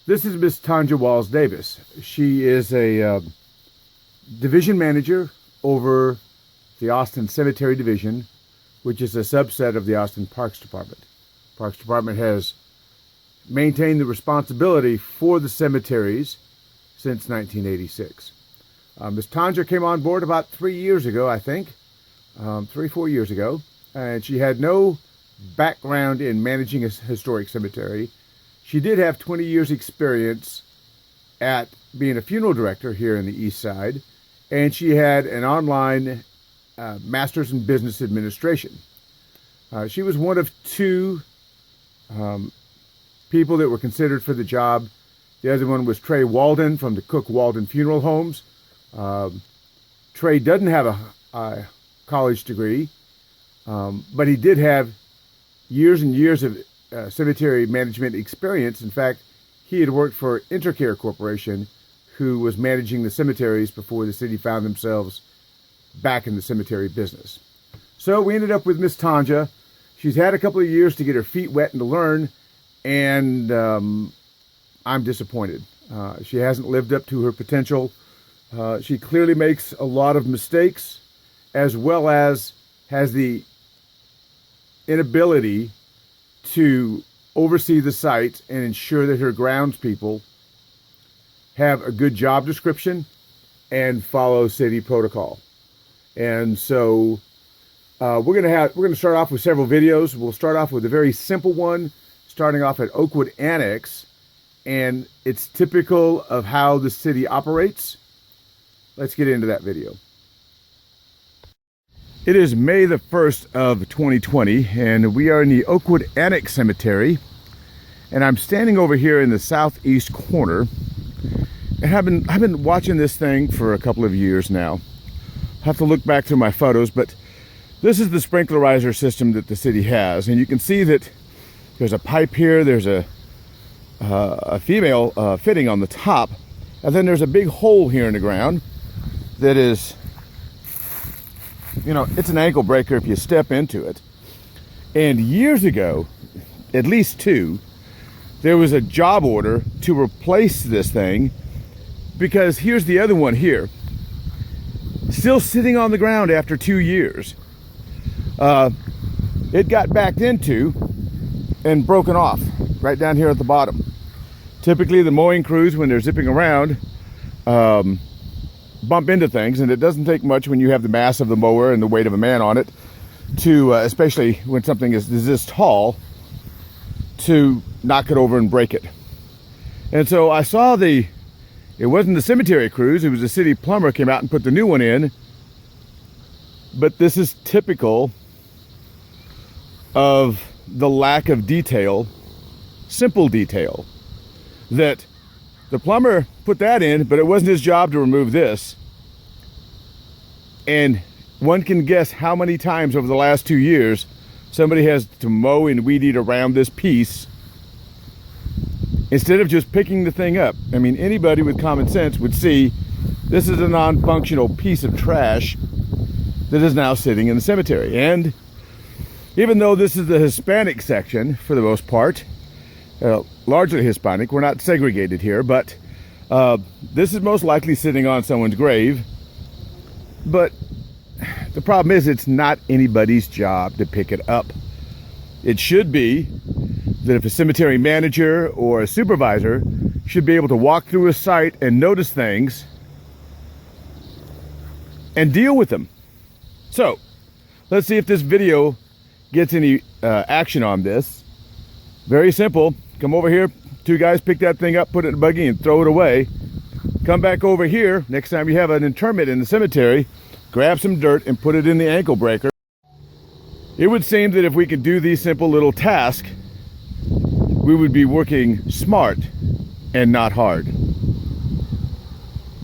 This is Miss Tonja Walls Davis. She is a division manager over the Austin Cemetery Division, which is a subset of the Austin Parks Department. Parks Department has maintained the responsibility for the cemeteries since 1986. Ms. Tonja came on board about 3 years ago, I think, 4 years ago, and she had no background in managing a historic cemetery. She did have 20 years experience at being a funeral director here in the East Side, and she had an online master's in business administration. She was one of two people that were considered for the job. The other one was Trey Walden from the Cook Walden Funeral Homes. Trey doesn't have a college degree, but he did have years and years of cemetery management experience. In fact, he had worked for Intercare Corporation, who was managing the cemeteries before the city found themselves back in the cemetery business. So we ended up with Miss Tonja. She's had a couple of years to get her feet wet and to learn, and I'm disappointed. She hasn't lived up to her potential. She clearly makes a lot of mistakes, as well as has the inability to oversee the site and ensure that her groundspeople have a good job description and follow city protocol. And so we're gonna start off with several videos. We'll start off with a very simple one, starting off at Oakwood Annex, and it's typical of how the city operates. Let's get into that video. It is May the 1st of 2020, and we are in the Oakwood Annex Cemetery, and I'm standing over here in the southeast corner, and I've been watching this thing for a couple of years now. I have to look back through my photos, but this is the sprinklerizer system that the city has, and you can see that there's a pipe here, there's a female fitting on the top, and then there's a big hole here in the ground that is, you know, it's an ankle breaker if you step into it. And years ago, at least two, there was a job order to replace this thing, because here's the other one here, still sitting on the ground after 2 years. It got backed into and broken off right down here at the bottom. Typically the mowing crews, when they're zipping around, bump into things, and it doesn't take much when you have the mass of the mower and the weight of a man on it to, especially when something is this tall, to knock it over and break it. And so I saw it wasn't the cemetery crews, it was the city plumber came out and put the new one in. But this is typical of the lack of detail, simple detail, that the plumber put that in, but it wasn't his job to remove this. And one can guess how many times over the last 2 years somebody has to mow and weed eat around this piece instead of just picking the thing up. I mean, anybody with common sense would see this is a non-functional piece of trash that is now sitting in the cemetery. And even though this is the Hispanic section for the most part, largely Hispanic, we're not segregated here, but this is most likely sitting on someone's grave. But the problem is it's not anybody's job to pick it up. It should be that if a cemetery manager or a supervisor should be able to walk through a site and notice things and deal with them. So let's see if this video gets any action on this. Very simple. Come over here, two guys pick that thing up, put it in a buggy and throw it away. Come back over here next time you have an interment in the cemetery, grab some dirt and put it in the ankle breaker. It would seem that if we could do these simple little tasks, we would be working smart and not hard.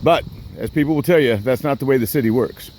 But as people will tell you, that's not the way the city works.